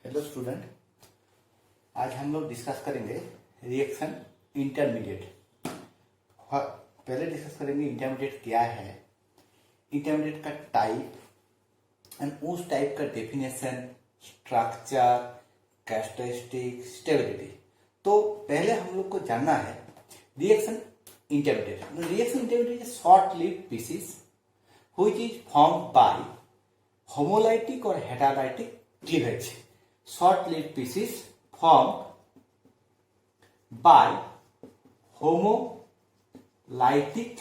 Hello student, आज हम लोग डिस्कस करेंगे रिएक्शन इंटरमीडिएट। पहले डिस्कस करेंगे इंटरमीडिएट क्या है, इंटरमीडिएट का टाइप एंड उस टाइप का डेफिनेशन, स्ट्रक्चर, कैरेक्टरिस्टिक, स्टेबिलिटी। तो पहले हम लोग को जानना है reaction intermediate. Reaction intermediate is short lived species which is formed by homolytic और हेटेरोलाइटिक cleavage. Short-lived species formed by homolytic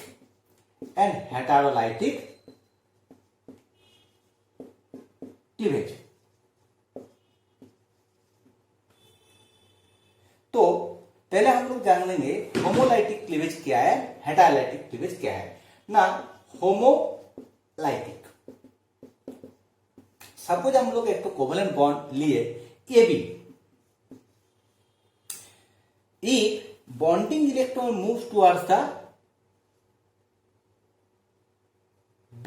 and heterolytic cleavage. तो पहले हम लोग जान लेंगे होमोलाइटिक क्लीवेज क्या है, हेटेरोलाइटिक क्लीवेज क्या है ना। होमोलाइटिक, सपोज हम लोग एक तो कोवलेंट बॉन्ड लिए AB, if bonding electron moves towards the B,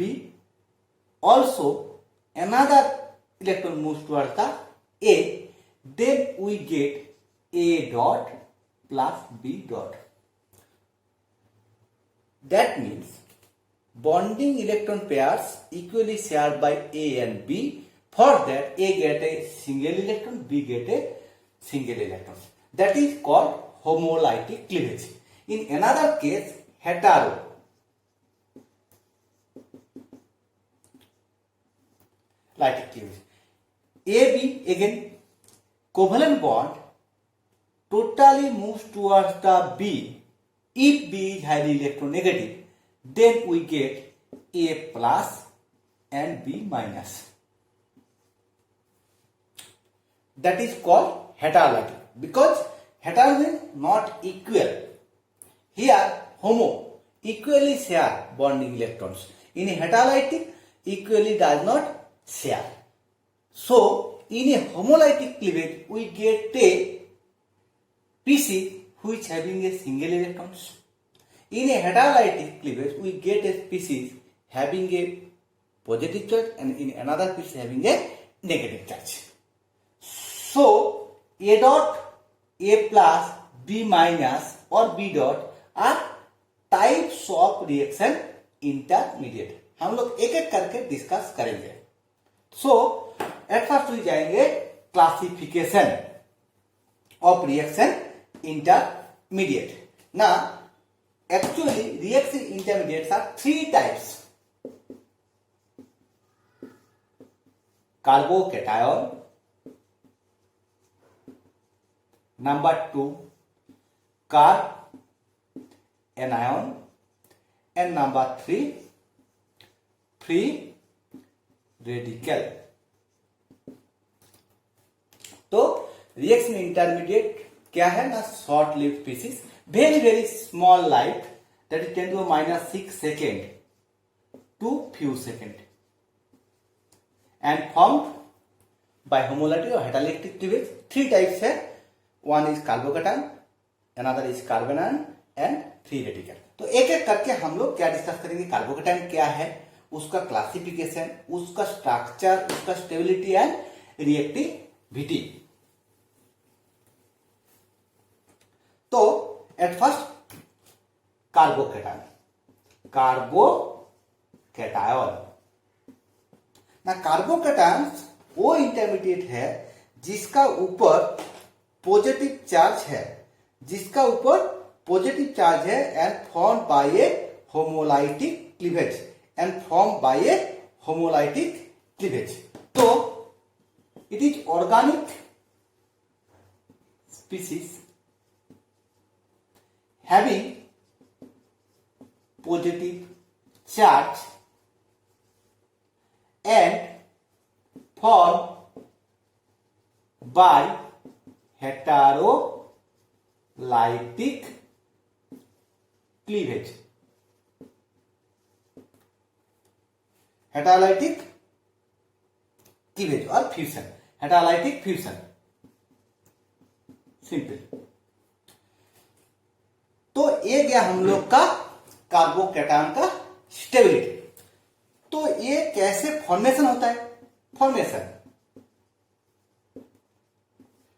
also another electron moves towards the A, then we get A dot plus B dot. That means bonding electron pairs equally shared by A and B. For that, A get a single electron, B get a single electron. That is called homolytic cleavage. In another case, heterolytic cleavage. AB again, covalent bond totally moves towards the B. If B is highly electronegative, then we get A plus and B minus. That is called heterolytic, because hetero means not equal. Here homo equally share bonding electrons. In a heterolytic equally does not share. So in a homolytic cleavage we get a species which having a single electrons. In a heterolytic cleavage we get a species having a positive charge and in another species having a negative charge. So A dot, A plus, B minus or B dot are types of reaction intermediate. हम लोग एक एक करके discuss करेंगे. So at first we जाएंगे classification of reaction intermediate. Now actually reaction intermediates are three types: carbocation, number 2 cation, and number 3 free radical. तो reaction intermediate क्या है ना, short live species, very very small life, that is 10 to the minus 6 second to few second, and formed by homolytic or heterolytic cleavage. Three types है, one is carbocation, another is carbanion and free radical. तो एक एक करके हम लोग क्या discuss करेंगे, carbocation क्या है, उसका क्लासिफिकेशन, उसका स्ट्रक्चर, उसका स्टेबिलिटी एंड रिएक्टिविटी. तो एट फर्स्ट कार्बोकेटाइन, कार्बोकेटायन ना. कार्बोकेटाइन वो इंटरमीडिएट है जिसका ऊपर पॉजिटिव चार्ज है, जिसका ऊपर पॉजिटिव चार्ज है and form by a homolytic cleavage, and form by a homolytic cleavage. तो it is organic species having positive charge and formed by heterolytic cleavage. Heterolytic cleavage or fusion, heterolytic fusion, simple. तो ये गया हम लोग का carbocation का stability. तो ये कैसे फॉर्मेशन होता है, formation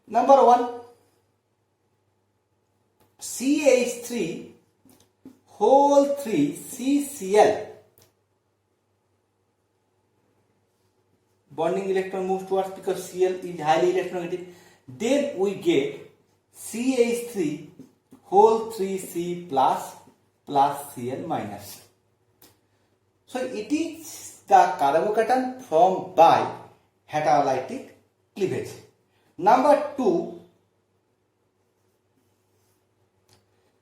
Number 1, CH3 whole 3 CCl. Bonding electron moves towards because Cl is highly electronegative. Then we get CH3 whole 3C plus Cl minus. So it is the carbocation formed by heterolytic cleavage. Number 2,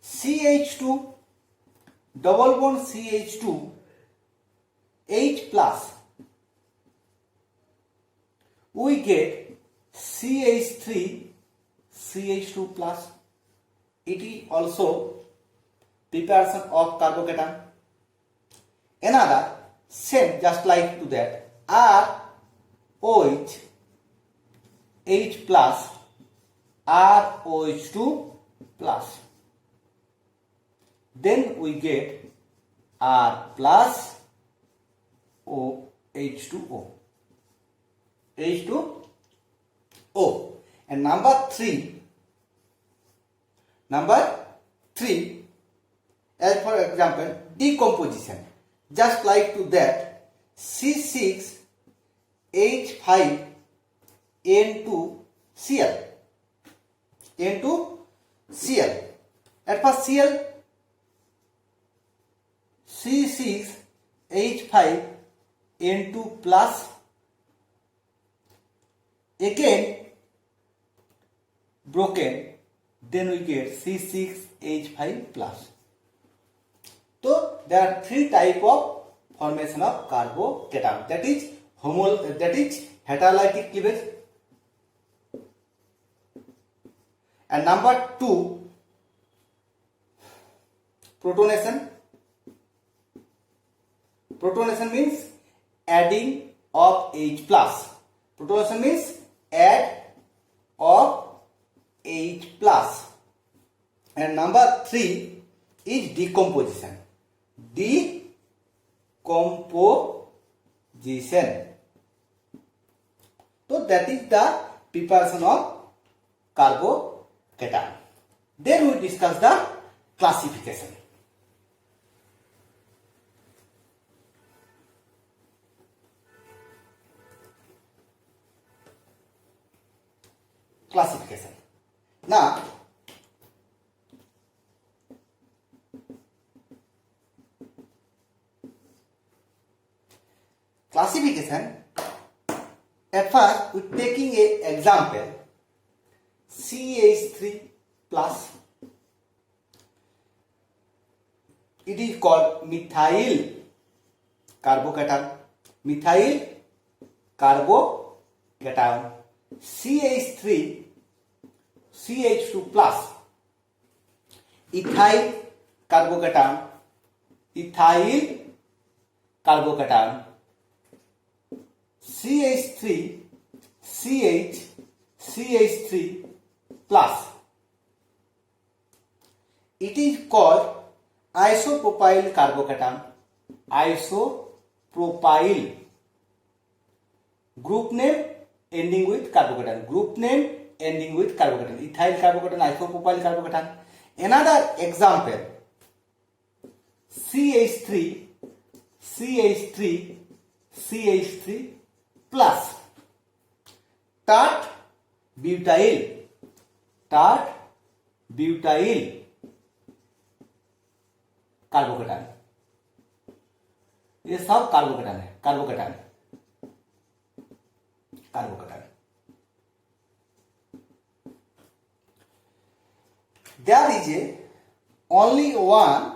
CH2 double bond CH2 H plus, we get CH3 CH2 plus. It is also preparation of carbocation. Another same just like to that, ROH H plus ROH2 plus. Then we get R plus O H2O. H2O. And number 3, as for example, decomposition. Just like to that, C6H5N2Cl. N2Cl. At first Cl, C6H5N2 plus, again broken, then we get C6H5 plus. So there are 3 type of formation of carbocation, that is heterolytic cleavage. And number 2, protonation. Protonation means adding of H plus. Protonation means add of H plus. And number 3 is decomposition. Decomposition. So that is the preparation of carbocation. Then we discuss the classification. Classification. Now, classification, at first we taking a example, CH3 plus, it is called methyl carbocation. Methyl carbocation. CH3 CH2 plus, ethyl carbocation. Ethyl carbocation. CH3 CH3 plus, it is called isopropyl carbocation. Isopropyl. Group name ending with carbocation. Ethyl carbocation, isopropyl carbocation. Another example, CH3 plus, tert butyl carbocation. ये सब carbocation है. Carbocation. There is only one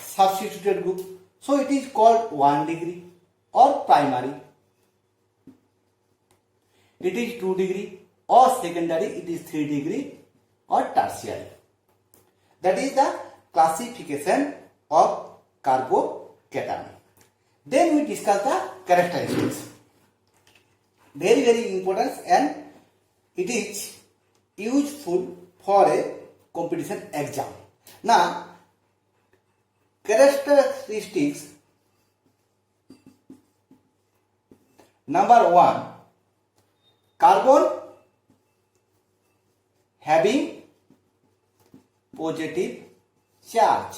substituted group, so it is called 1 degree or primary. It is 2 degree or secondary. It is 3 degree or tertiary. That is the classification of carbocation. Then we discuss the characteristics. Very, very important, and it is useful for a competition exam. Now, characteristics. Number 1, carbon having positive charge,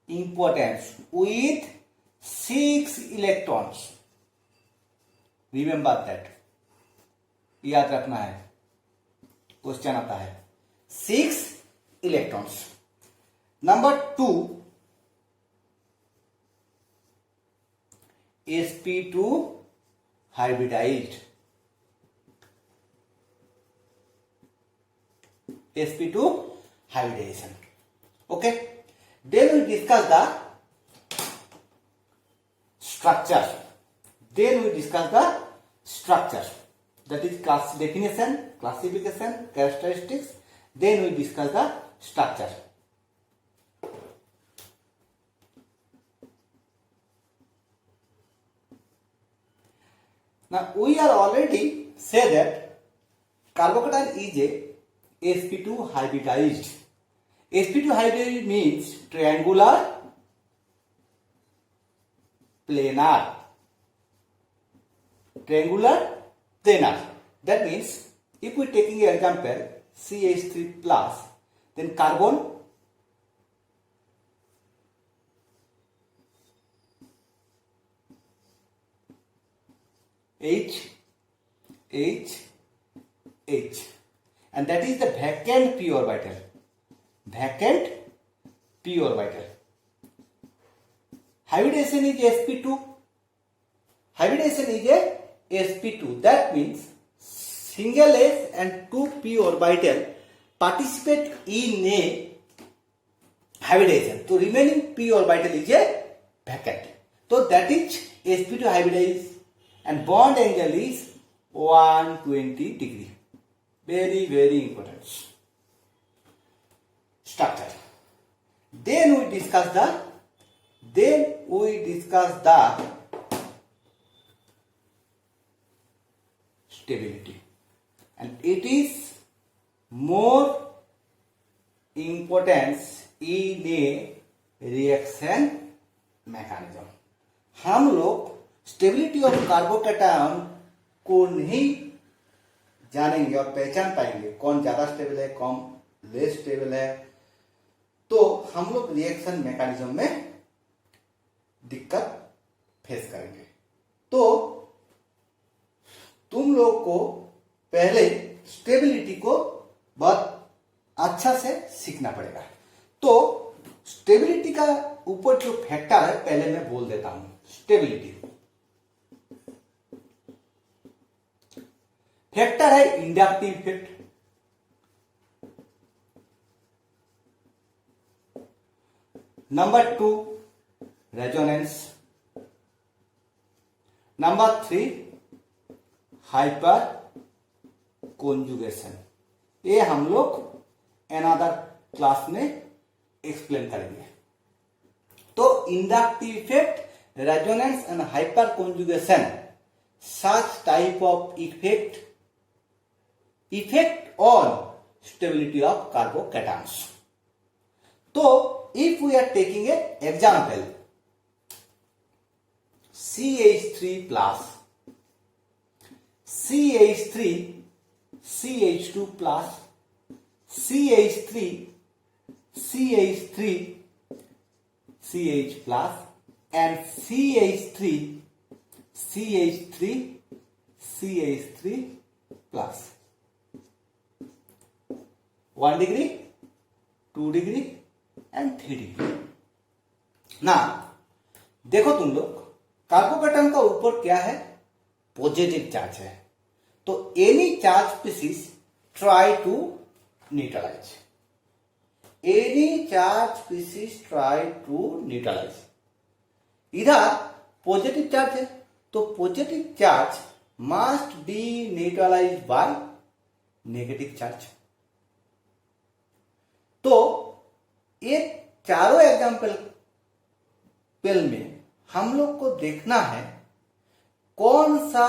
importance with 6 electrons. Remember that. याद रखना है, question आता है 6 electrons. Number 2, sp2 hybridized. sp2 hybridization. Okay, then we discuss the structure. That is class definition, classification, characteristics. Then we discuss the structure. Now we are already say that carbocation is a sp2 hybridized. sp2 hybridized means triangular planar. That means if we taking an example CH3 plus, then carbon H, and that is the vacant p orbital. Hybridization is sp2. That means single s and 2 p orbital participate in a hybridization. So remaining p orbital is a vacant. So that is sp2 hybridized, and bond angle is 120 degree. Very, very important. Structure. Then we discuss the stability, and it is more importance in a reaction mechanism. हम लोग stability of carbocation को नहीं जानेंगे और पहचान पाएंगे कौन ज्यादा स्टेबल है, कौन लेस स्टेबल है, तो हम लोग रिएक्शन मैकेनिज्म में दिक्कत फेस करेंगे. तो तुम लोग को पहले स्टेबिलिटी को बहुत अच्छा से सीखना पड़ेगा. तो स्टेबिलिटी का ऊपर जो फैक्टर है पहले मैं बोल देता हूं. स्टेबिलिटी फैक्टर है inductive effect, number 2 resonance, number 3 hyper conjugation. ये हम लोग अनदर क्लास में एक्सप्लेन करेंगे. तो inductive effect, resonance and hyper conjugation, such type of effect on stability of carbocations. So if we are taking an example CH3 plus CH3 CH2 plus CH3 CH3 CH plus and CH3 CH3 CH3 plus 1 degree, 2 degree and 3 degree. ना देखो तुम लोग carbocation का ऊपर क्या है, positive charge है. तो any charge species try to neutralise. इधर पॉजिटिव चार्ज है तो positive charge must be neutralise by negative charge. तो ये चारों एग्जाम्पल में हम लोग को देखना है कौन सा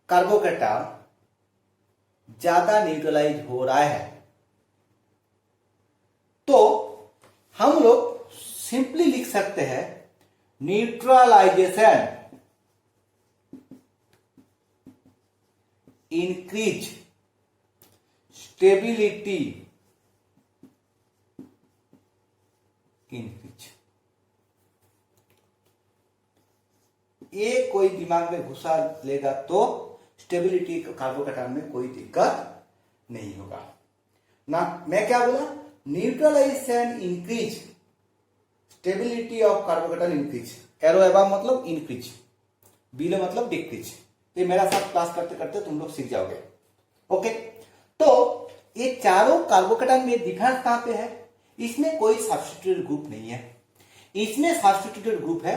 कार्बोकैटायन ज्यादा न्यूट्रलाइज हो रहा है. तो हम लोग सिंपली लिख सकते हैं न्यूट्रलाइजेशन इंक्रीज स्टेबिलिटी इंक्रीज। ये कोई दिमाग में घुसा लेगा तो स्टेबिलिटी कार्बोकैटायन में कोई दिक्कत नहीं होगा ना। मैं क्या बोला, neutralisation increase, stability of carbocation increase, arrow above मतलब इंक्रीज, बिलो मतलब डिक्रीज। ये मेरा साथ क्लास करते करते तुम लोग सीख जाओगे। ओके, तो ये चारों कार्बोकैटायन में डिफरेंस कहां पे है, इसमें कोई सब्स्टिट्यूटेड ग्रुप नहीं है। इसमें सब्स्टिट्यूटेड ग्रुप है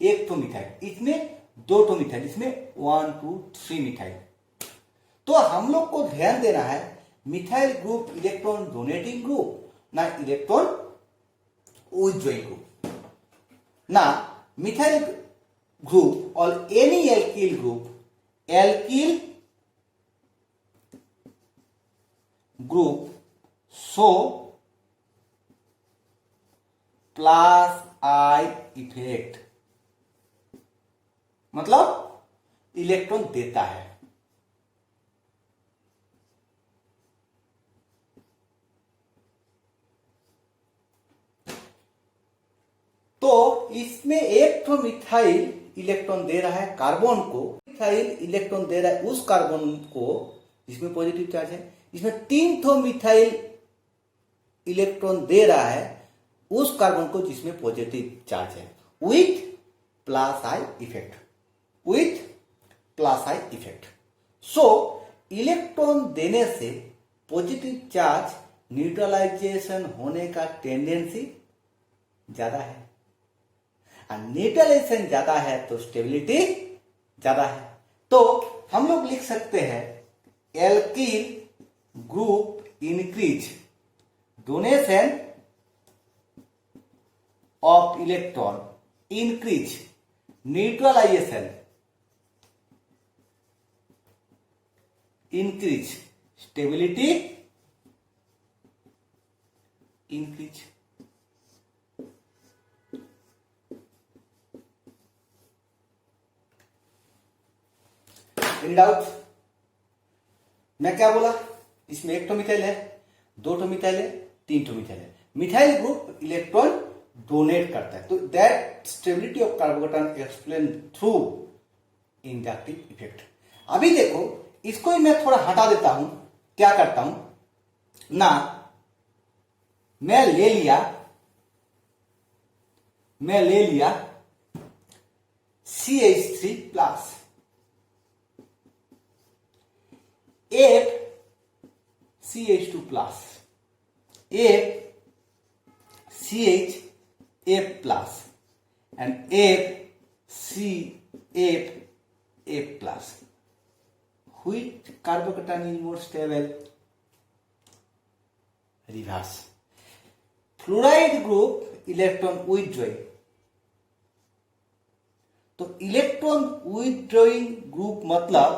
एक तो मिथाइल, इसमें दो तो मिथाइल, इसमें 1 2 3 मिथाइल। तो हम लोग को ध्यान देना है methyl group electron donating group ना इलेक्ट्रॉन विथड्रॉइंग ग्रुप, ना मिथाइल ग्रुप और any alkyl group, alkyl group show plus I effect, मतलब इलेक्ट्रॉन देता है। तो इसमें एक तो मिथाइल इलेक्ट्रॉन दे रहा है कार्बन को, मिथाइल इलेक्ट्रॉन दे रहा है उस कार्बन को जिसमें पॉजिटिव चार्ज है, इसमें 3 तो मिथाइल इलेक्ट्रॉन दे रहा है उस कार्बन को जिसमें पॉजिटिव चार्ज है, with plus I effect, with plus I effect. So electron देने से पॉजिटिव चार्ज न्यूट्रलाइजेशन होने का टेंडेंसी ज्यादा है, और न्यूट्रलाइजेशन ज्यादा है तो स्टेबिलिटी ज्यादा है। तो हम लोग लिख सकते हैं alkyl group increase donation of electron increase neutralisation increase stability increase. Any doubt? मैं क्या बोला, इसमें एक तो मिथाइल है, दो तो मिथाइल है, तीन तो मिथाइल है। मिथाइल ग्रुप इलेक्ट्रॉन डोनेट करता है, तो that stability of carbocation explain through inductive effect. अभी देखो इसको ही मैं थोड़ा हटा देता हूं, क्या करता हूं ना, मैं ले लिया CH3 प्लस, एक CH2 प्लस, एक CHF प्लस एंड एक CFF plus. Which carbocation is more stable? Reverse. Fluoride group electron withdrawing. तो इलेक्ट्रॉन विथड्रॉइंग ग्रुप मतलब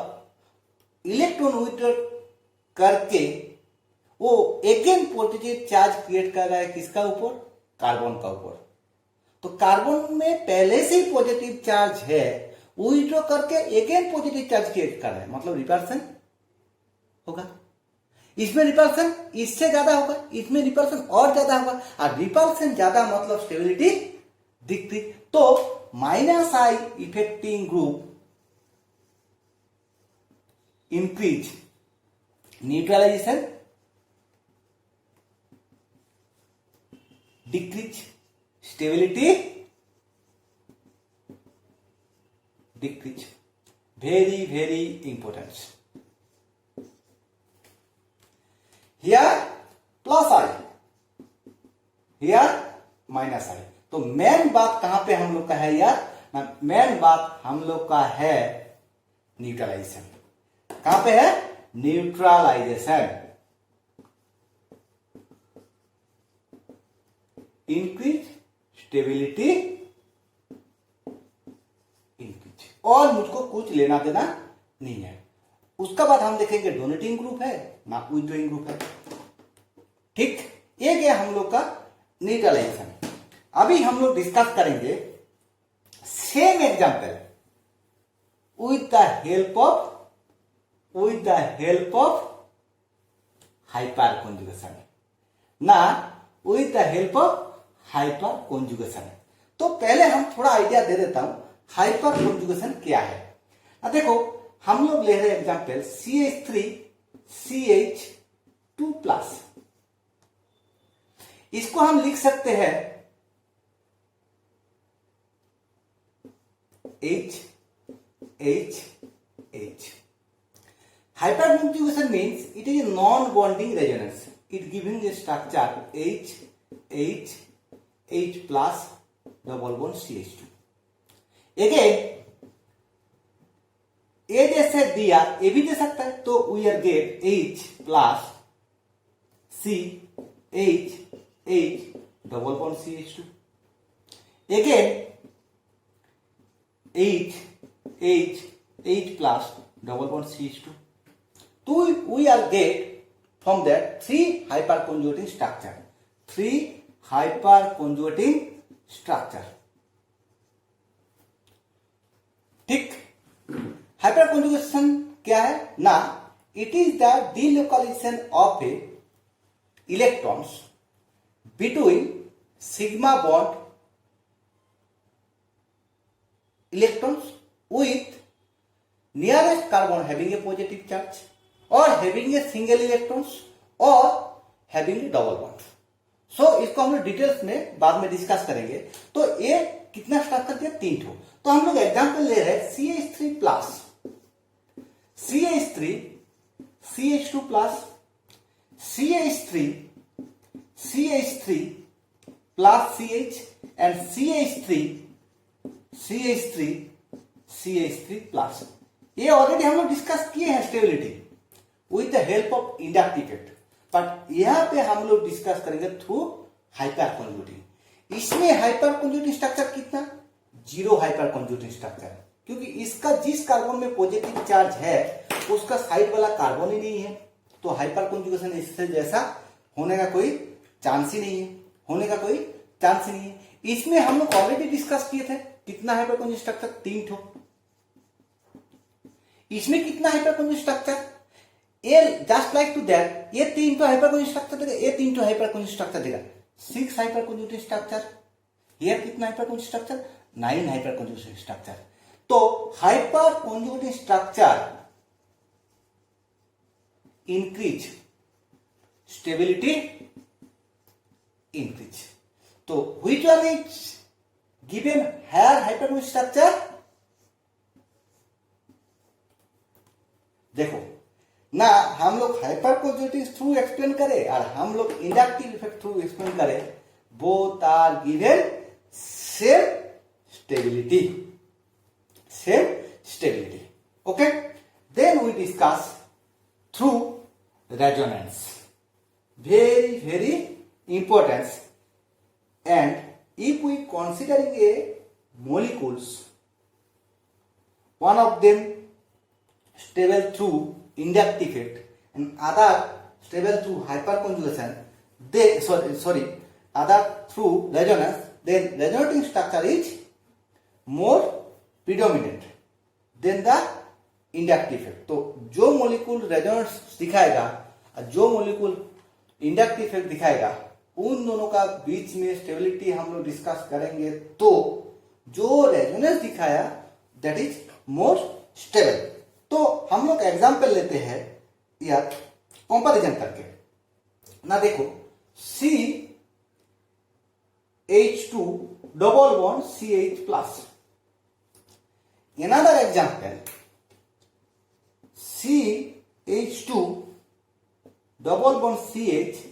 इलेक्ट्रॉन विथड्रॉ करके वो अगेन पॉजिटिव चार्ज क्रिएट कर रहा है, किसका ऊपर, कार्बन का ऊपर। तो कार्बन में पहले से ही पॉजिटिव चार्ज है, विथड्रॉ करके अगेन पॉजिटिव चार्ज क्रिएट कर रहा है, मतलब रिपल्सन होगा। इसमें रिपल्सन इससे ज्यादा होगा, इसमें रिपल्सन और ज्यादा होगा, और रिपल्सन ज्यादा मतलब स्टेबिलिटी दिखती। तो minus I effecting group increase neutralisation, decrease stability, decrease. Very very important. Here plus I, here minus I. तो मेन बात कहां पे हम लोग का है यार, मेन बात हम लोग का है न्यूट्रलाइजेशन। कहां पे है, न्यूट्रलाइजेशन। इंक्रीज स्टेबिलिटी इंक्रीज, और मुझको कुछ लेना देना नहीं है। उसका बाद हम देखेंगे डोनेटिंग ग्रुप है ना विथड्रॉइंग ग्रुप है। ठीक, ये गया हम लोग का न्यूट्रलाइजेशन। अभी हम लोग डिस्कस करेंगे same example with the help of hyper conjugation, ना with the help of hyper conjugation. तो पहले हम थोड़ा आइडिया दे देता हूं हाइपर कॉन्जुगेशन क्या है। अब देखो हम लोग ले रहे हैं एग्जांपल CH3CH2+, इसको हम लिख सकते हैं HHH। Hyper conjugation means it is non bonding resonance, it giving a structure HHH+ double bond CH2। Again ए जैसे दिया ए भी दे सकता है, तो we are get H+ CH double bond CH2। Again H+ double bond CH2। तो we are get from that 3 hyperconjugating structure, 3 hyperconjugating structure। ठीक, हाइपरकॉन्जुगेशन क्या है ना, it is the delocation of a electrons between sigma bond electrons with nearest carbon having a positive charge or having a single electrons or having a double bond। सो इसको हम लोग details में बाद में डिस्कस करेंगे। तो ये कितना स्ट्रक्चर दिया, 3 ठो। तो हम लोग एग्जांपल ले रहे हैं CH3+, CH3 CH2+, CH3 CH3 plus CH and CH3 ये ऑलरेडी हम लोग डिस्कस किए हैं stability with the help of inductive effect, but यहां पे हम लोग डिस्कस करेंगे थ्रू हाइपर कॉन्जुगेटिंग। इसमें हाइपर कॉन्जुगेटिंग स्ट्रक्चर कितना, 0 हाइपर कॉन्जुगेटिंग स्ट्रक्चर, क्योंकि इसका जिस कार्बन में पॉजिटिव चार्ज है उसका साइड वाला कार्बन ही नहीं है, तो हाइपर कॉन्जुगेशन इससे जैसा होने का कोई चांस ही नहीं है, होने का कोई चांस ही नहीं है। इसमें हम लोग ऑलरेडी डिस्कस किए थे कितना हाइपर कॉन्जुगेटिंग स्ट्रक्चर, 3 ठो। इसमें कितना हाइपर कॉन्जुगेटिंग स्ट्रक्चर, ये जस्ट लाइक टू दैट, ये 3 ठो हाइपर कॉन्जुगेटिंग स्ट्रक्चर देगा, ये 3 ठो हाइपर कॉन्जुगेटिंग स्ट्रक्चर देगा, 6 हाइपर कॉन्जुगेटिंग स्ट्रक्चर। हियर कितना hyper conjugating structure, 9 hyper conjugating structure. तो hyper conjugating structure increase, stability increase. तो which one is given higher hyper conjugating structure, देखो ना हम लोग हाइपर कॉन्जुगेटिंग थ्रू एक्सप्लेन करें और हम लोग इंडक्टिव इफेक्ट थ्रू एक्सप्लेन करें, both are given same stability, same stability. Okay, then we discuss through resonance, very important। And if we considering a molecules, one of them stable through inductive effect and other stable through hyperconjugation, they other through resonance, then resonating structure is more predominant than the inductive effect। तो जो molecule resonance दिखाएगा और जो molecule inductive effect दिखाएगा, उन दोनों का बीच में स्टेबिलिटी हम लोग डिस्कस करेंगे। तो जो रेजोनेंस दिखाया दैट इज मोर स्टेबल। तो हम लोग एग्जांपल लेते हैं या कंपैरिजन करके ना, देखो CH2 double bond CH+, another example CH2 double bond CH2+,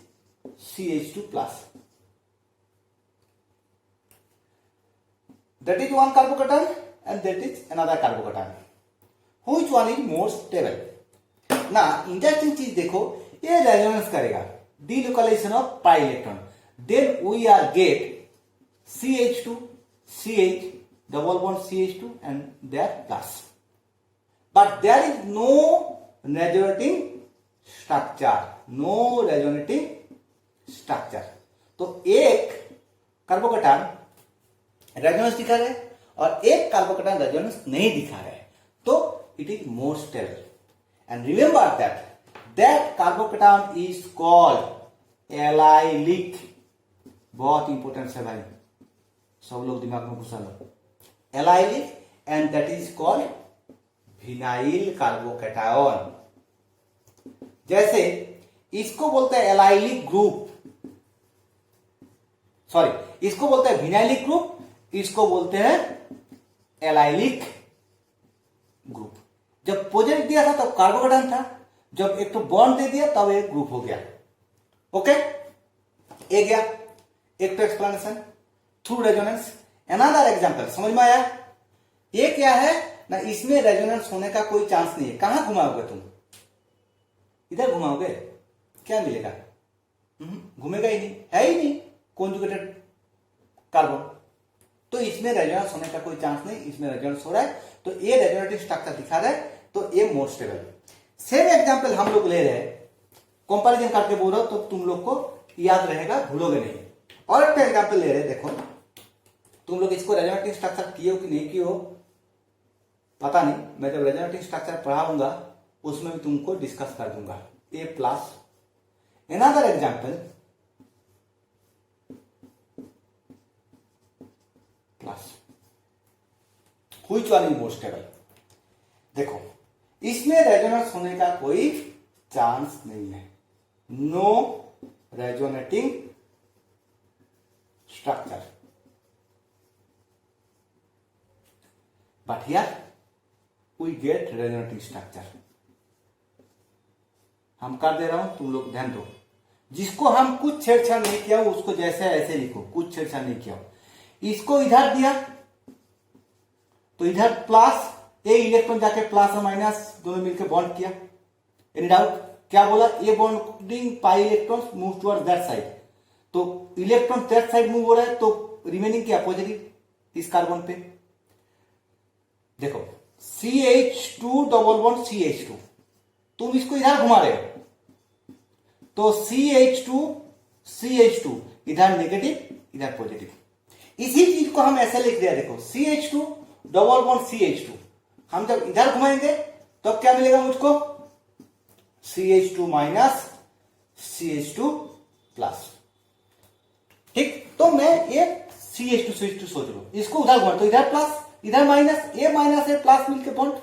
that is one carbocation and that is another carbocation, which one is more stable। ना इंटरेस्टिंग चीज देखो, ये रेजोनेंस करेगा, delocation of pi electron, then we are get CH2 CH double bond CH2 and their plus, but there is no resonating structure, no resonating structure। तो एक कार्बोकेटान resonance दिखा रहा है और एक कार्बोकेटान रेजोनेंस नहीं दिखा रहा है, तो it is more stable. And remember that that carbocation is called allylic. बहुत इंपॉर्टेंट है भाई, सब लोग दिमाग में घुसा लो। Allylic and that is called vinyl carbocation. जैसे इसको बोलते हैं एलाइलिक ग्रुप, सॉरी इसको बोलते हैं विनाइलिक ग्रुप, इसको बोलते हैं एलाइलिक ग्रुप। जब प्रोजेक्ट दिया था तब कार्बोकेटायन था, जब एक तो बॉन्ड दे दिया तब एक ग्रुप हो गया। ओके, ये गया एक तो explanation through resonance. Another example समझ में आया? ये क्या है ना, इसमें रेजोनेंस होने का कोई चांस नहीं है। कहां घुमाओगे तुम? इधर घुमाओगे, क्या मिलेगा? घूमेगा ही नहीं, है ही नहीं कॉन्जुगेटेड कार्बन, तो इसमें रेजोनेंस होने का कोई चांस नहीं। इसमें रेजोनेंस हो रहा है तो ये रेजोनेटिव स्ट्रक्चर दिखा रहा है, तो ये मोर स्टेबल। सेम एग्जांपल हम लोग ले रहे हैं, कंपैरिजन करके बोल रहा हूं तो तुम लोग को याद रहेगा, भूलोगे नहीं। और एक एग्जांपल ले रहे हैं, देखो तुम लोग इसको रेजोनेटिव स्ट्रक्चर किए हो कि नहीं किए हो पता नहीं, मैं जब रेजोनेटिव स्ट्रक्चर पढ़ाऊंगा उसमें भी तुमको डिस्कस कर दूंगा। A plus another example plus which one is more stable. देखो इसमें रेजोनेंस होने का कोई चांस नहीं है, no resonating structure, but here we get resonating structure. हम कर दे रहा हूं, तुम लोग ध्यान दो। जिसको हम कुछ छेड़छाड़ नहीं किया उसको जैसे ऐसे लिखो, कुछ छेड़छाड़ नहीं किया। इसको इधर दिया तो इधर प्लस, ए इलेक्ट्रॉन जाके प्लस और माइनस दोनों मिलकर बॉन्ड किया। Any doubt? क्या बोला? A bonding pi electrons move towards that side, तो इलेक्ट्रॉन दैट साइड मूव हो रहा है, तो रिमेनिंग क्या पॉजिटिव इस कार्बन पे। देखो CH2 डबल बॉन्ड CH2, तुम इसको इधर घुमा रहे हो तो CH2 CH2 इधर नेगेटिव इधर पॉजिटिव। इसी चीज को हम ऐसे लिख दिया, देखो CH2 डबल बॉन्ड CH2, हम जब इधर घुमाएंगे तो क्या मिलेगा मुझको? CH2 minus CH2 plus. ठीक, तो मैं ये CH2 CH2 सोच रहा हूं, इसको उधर घुमा तो इधर प्लस इधर माइनस, ए माइनस ए प्लस मिलकर बॉन्ड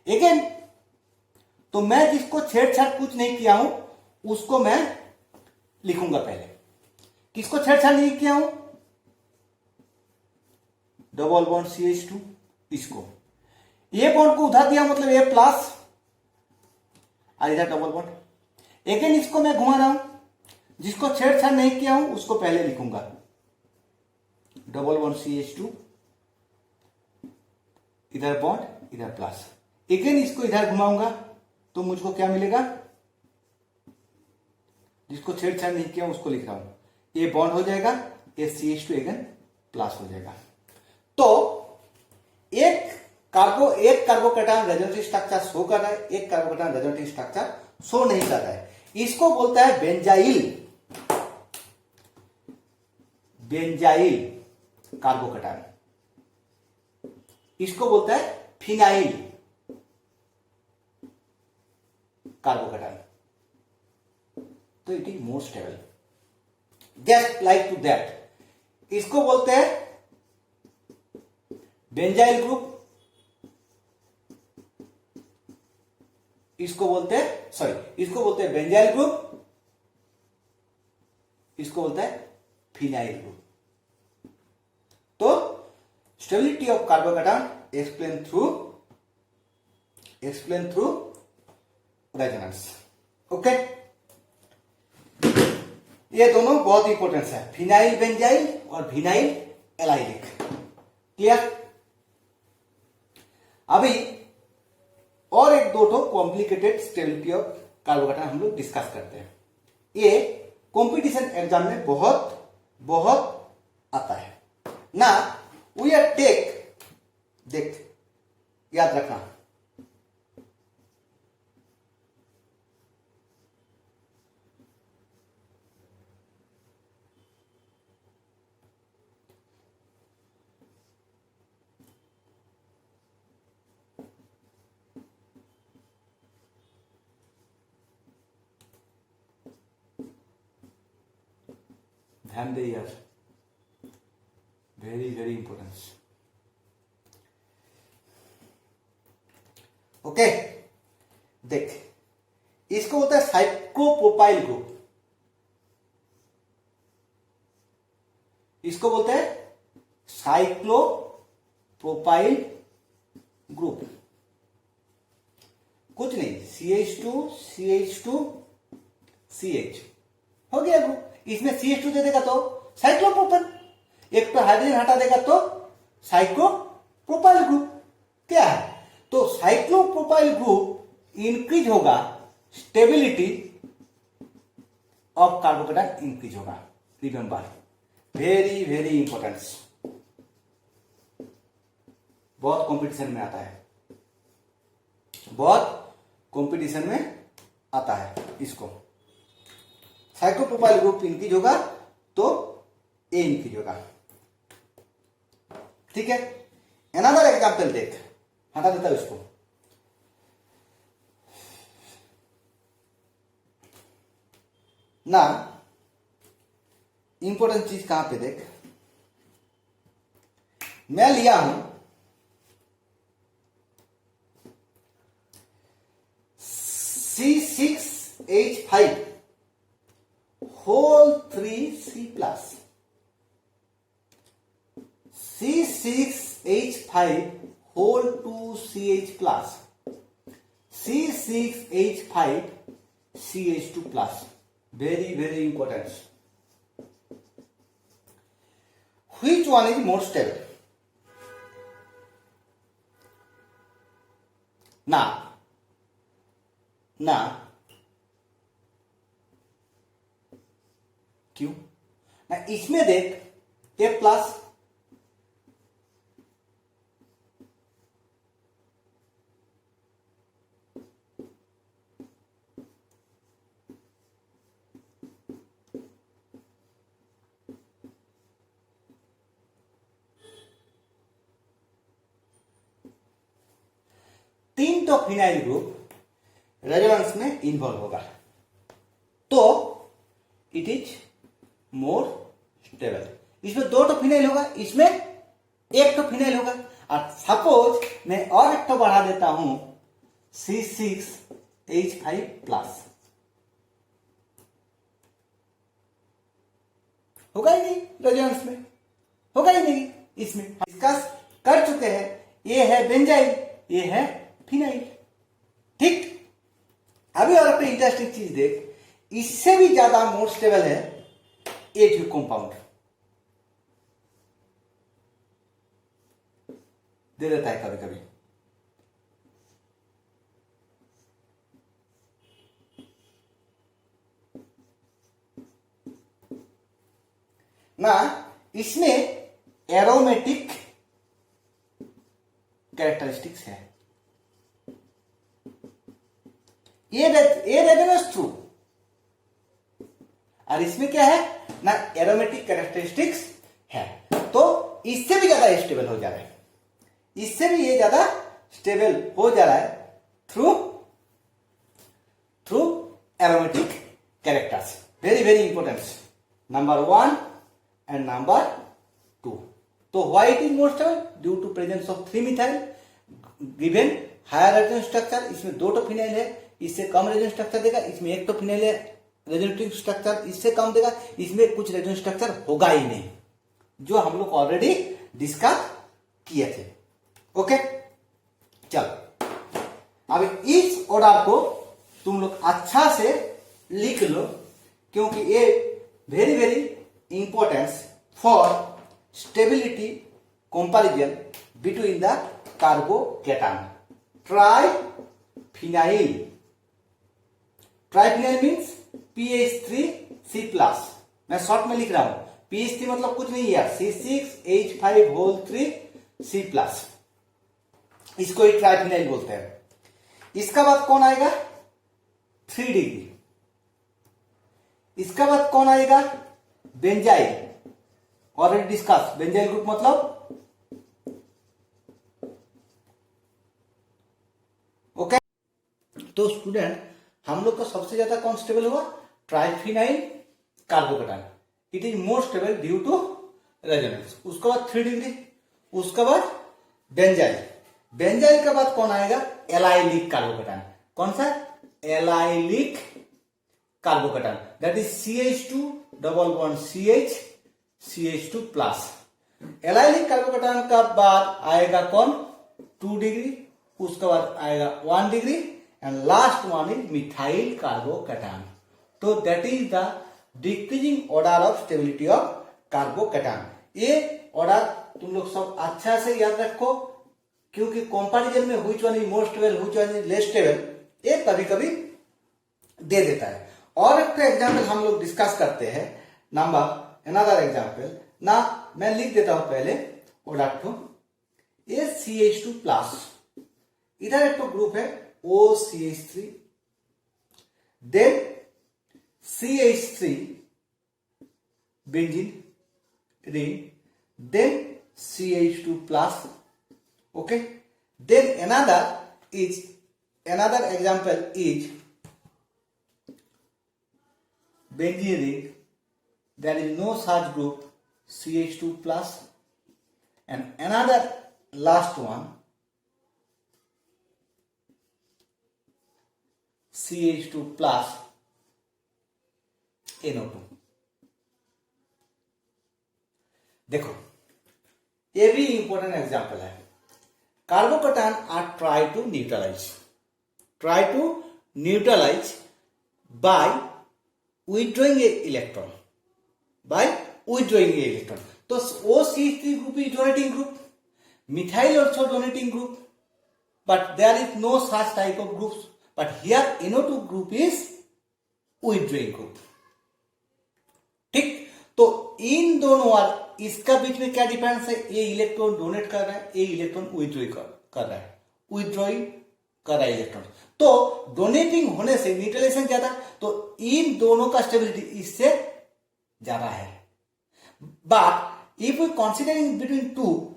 अगेन। तो मैं जिसको छेड़छाड़ कुछ नहीं किया हूं उसको मैं लिखूंगा पहले। किसको छेड़छाड़ नहीं किया हूं? डबल बॉन्ड CH2, इसको ए बॉन्ड को उधर दिया मतलब ए प्लस और इधर डबल बॉन्ड। अगेन इसको मैं घुमा रहा हूं, जिसको छेड़छाड़ नहीं किया हूं उसको पहले लिखूंगा, डबल बॉन्ड CH2 इधर बॉन्ड इधर प्लस। अगेन इसको इधर घुमाऊंगा तो मुझको क्या मिलेगा? जिसको छेड़छाड़ नहीं किया उसको लिख रहा हूं, ये बॉन्ड हो जाएगा, ये CH2 अगेन प्लस हो जाएगा। तो एक कार्बोकेटायन रेजोनेटिव स्ट्रक्चर शो कर रहा है, एक कार्बोकेटायन रेजोनेटिव स्ट्रक्चर शो नहीं कर रहा है। इसको बोलता है बेंजाइल कार्बोकेटायन, इसको बोलता है फिनाइल कार्बोकेटायन। तो it is more stable, just like to that. इसको बोलते हैं बेंजाइल ग्रुप, इसको बोलते हैं बेंजाइल ग्रुप, इसको बोलता है फिनाइल ग्रुप। तो stability of carbocation explain through resonance. Okay, ये दोनों बहुत इंपॉर्टेंट है, फिनाइल बेंजाइल और फिनाइल एलाइलिक। क्लियर? अभी और एक दो तो कॉम्प्लिकेटेड स्टेबिलिटी ऑफ कार्बोकेटायन हम लोग डिस्कस करते हैं। ये कंपटीशन एग्जाम में बहुत बहुत आता है ना। वी आर टेक, देख याद रखना, ध्यान दे यार, वेरी वेरी इंपॉर्टेंस। ओके, देख इसको बोलते हैं साइक्लोप्रोपाइल ग्रुप, इसको बोलते हैं साइक्लोप्रोपाइल ग्रुप। कुछ नहीं, CH2 CH2 CH हो गया ग्रुप। इसमें CH2 दे देगा तो साइक्लोप्रोपेन, एक तो हाइड्रोजन हटा देगा तो साइक्लोप्रोपाइल ग्रुप। क्या है, तो साइक्लोप्रोपाइल ग्रुप इंक्रीज होगा, स्टेबिलिटी ऑफ कार्बोकेटाइन इंक्रीज होगा। रिमेंबर, वेरी वेरी इंपॉर्टेंस, बहुत कंपटीशन में आता है, बहुत कंपटीशन में आता है। इसको साइक्लोप्रोपाइल ग्रुप इंक्रीज होगा तो ए इंक्रीज होगा। ठीक है, अनदर एग्जांपल देख, हटा देता है उसको। ना इंपॉर्टेंट चीज कहां पे देख, मैं लिया हूं C6H5 whole 3C plus, C6H5 whole 2CH plus, C6H5 CH2 plus. Very very important. Which one is more stable? ना ना, क्यों ना, इसमें देख A प्लस, तीन तो फिनाइल ग्रुप रेजोनेंस में इन्वॉल्व होगा तो इट इज मोर स्टेबल। इसमें दो तो फिनाइल होगा, इसमें एक तो फिनाइल होगा। और सपोज मैं और एक तो बढ़ा देता हूं C6H5 प्लस, होगा ही नहीं रेजोनेंस में, होगा ही नहीं। इसमें डिस्कस कर चुके हैं, ये है बेंजाइल, ये है फिनाइल। ठीक, अभी और अपनी इंटरेस्टिंग चीज देख, इससे भी ज्यादा मोर स्टेबल है A2 कंपाउंड, दे देता है कभी कभी। ना इसमें एरोमेटिक कैरेक्टरिस्टिक्स है, ये रेजोनेंस थ्रू, और इसमें क्या है ना, एरोमेटिक कैरेक्टरिस्टिक्स है, तो इससे भी ज्यादा स्टेबल हो जा रहा है, इससे भी ये ज्यादा स्टेबल हो जा रहा है through aromatic characters. Very very important, number 1 and number 2। तो why it is more stable, due to presence of 3 methyl given higher resonance structure. इसमें 2 तो फिनाइल है, इससे कम रेजोनेंस स्ट्रक्चर देगा। इसमें 1 तो फिनाइल है, रेजोनेटिव स्ट्रक्चर इससे कम देगा। इसमें कुछ रेजोनेंस स्ट्रक्चर होगा ही नहीं, जो हम लोग ऑलरेडी डिस्कस किए थे। ओके, चल अब इस ऑर्डर को तुम लोग अच्छा से लिख लो, क्योंकि ये very very importance for stability comparison between the carbocation. Triphenyl, triphenyl means PH3C plus, मैं शॉर्ट में लिख रहा हूं। PH3 मतलब कुछ नहीं है, C6H5 होल 3C प्लस, इसको ही ट्राइफिनाइल बोलते हैं। इसका बाद कौन आएगा, 3 डिग्री। इसका बाद कौन आएगा, benzyl, already discuss. Benzyl group मतलब ओके। तो स्टूडेंट, हम लोग का सबसे ज्यादा कौन स्टेबल हुआ, triphenyl carbocation. It is more stable due to resonance. उसके बाद 3 डिग्री, उसके बाद बेंजाइल। बेंजाइल के बाद कौन आएगा? Allylic carbocation. कौन सा? Allylic carbocation, that is CH2 double bond CH CH2 plus. Allylic carbocation का बाद आएगा कौन? 2 डिग्री, उसके बाद आएगा 1 degree and last one is methyl carbocation. तो that is the decreasing order of stability of carbocation. ये ऑर्डर तुम लोग सब अच्छा से याद रखो, क्योंकि कंपैरिजन में which one is more stable, which one is less stable, ये कभी कभी दे देता है। और एक एग्जाम्पल हम लोग डिस्कस करते हैं, नंबर अनदर एग्जाम्पल ना, मैं लिख देता हूं पहले ऑर्डर टू। ये CH2 प्लस, इधर एक तो ग्रुप है OCH3, then CH3 benzene ring, then CH2 plus, okay, then another example is benzene ring, there is no such group CH2 plus, and another last one CH2 plus NO2। देखो ये भी important example है। Carbocation are try to neutralise by withdrawing a electron, तो OCH3 group is donating group, methyl also donating group, but there is no such type of groups, but here NO2 group is withdrawing group। ठीक, तो इन दोनों और इसका बीच में क्या difference है? ये इलेक्ट्रॉन डोनेट कर रहा है, ये इलेक्ट्रॉन विथड्रॉ कर रहा है इलेक्ट्रॉन। तो डोनेटिंग होने से न्यूट्रलाइजेशन ज्यादा, तो इन दोनों का स्टेबिलिटी इससे ज्यादा है। But if we considering between two,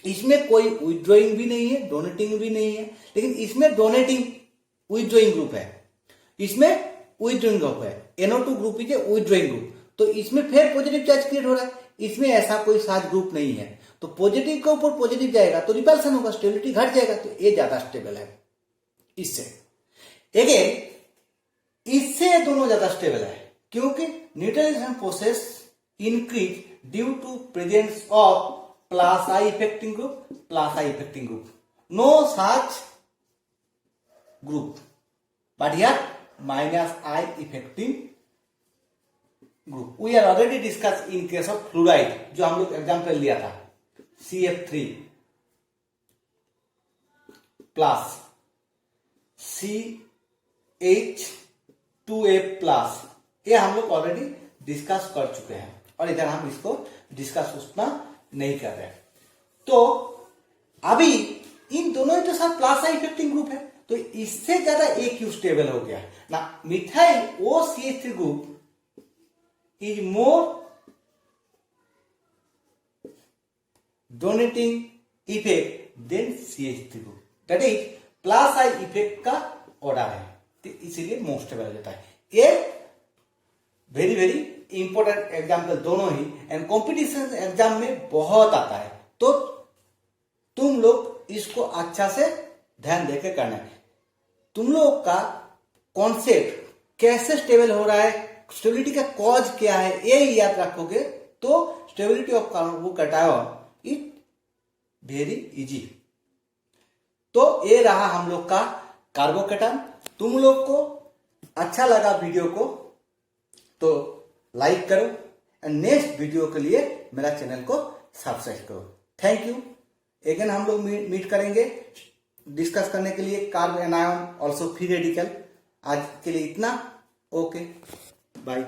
इसमें कोई विथड्रॉइंग भी नहीं है, डोनेटिंग भी नहीं है, लेकिन इसमें डोनेटिंग विथड्रॉइंग ग्रुप है, इसमें विथड्रॉइंग ग्रुप है। NO2 group is a withdrawing group, तो इसमें फिर पॉजिटिव चार्ज क्रिएट हो रहा है, इसमें ऐसा कोई साथ ग्रुप नहीं है, तो पॉजिटिव के ऊपर पॉजिटिव जाएगा तो रिपल्सन होगा, स्टेबिलिटी घट जाएगा, तो ये ज्यादा स्टेबल है इससे। अगेन इससे दोनों ज्यादा स्टेबल है, क्योंकि neutralisation process increase due to presence of plus I effecting group, no such group, but here minus I effecting group. We are already discuss in case of fluoride, जो हम लोग एग्जाम्पल लिया था, CF3 प्लस CH2A प्लस, ये हम लोग already discuss कर चुके हैं, और इधर हम इसको डिस्कस उतना नहीं कर रहे हैं। तो अभी इन दोनों के साथ प्लस आई इफेक्टिंग ग्रुप है, तो इससे ज्यादा एक क्यू स्टेबल हो गया ना। Methyl OCH3 group is more donating effect than CH3 group, that is plus I effect का ऑर्डर है, तो इसीलिए मोर स्टेबल हो जाता है। ये वेरी वेरी इंपॉर्टेंट एग्जाम्पल दोनों ही, एंड कॉम्पिटिशन एग्जाम में बहुत आता है, तो तुम लोग इसको अच्छा से ध्यान देकर करना है। तुम लोग का कॉन्सेप्ट कैसे स्टेबल हो रहा है, स्टेबिलिटी का कॉज क्या है, ये याद रखोगे तो stability of carbocation is very easy. तो ये रहा हम लोग का कार्बोकेटायन। तुम लोग को अच्छा लगा वीडियो को तो लाइक करो, एंड नेक्स्ट वीडियो के लिए मेरा चैनल को सब्सक्राइब करो। Thank you. अगेन हम लोग मीट करेंगे डिस्कस करने के लिए carb anion also free radical. आज के लिए इतना, ओके बाय।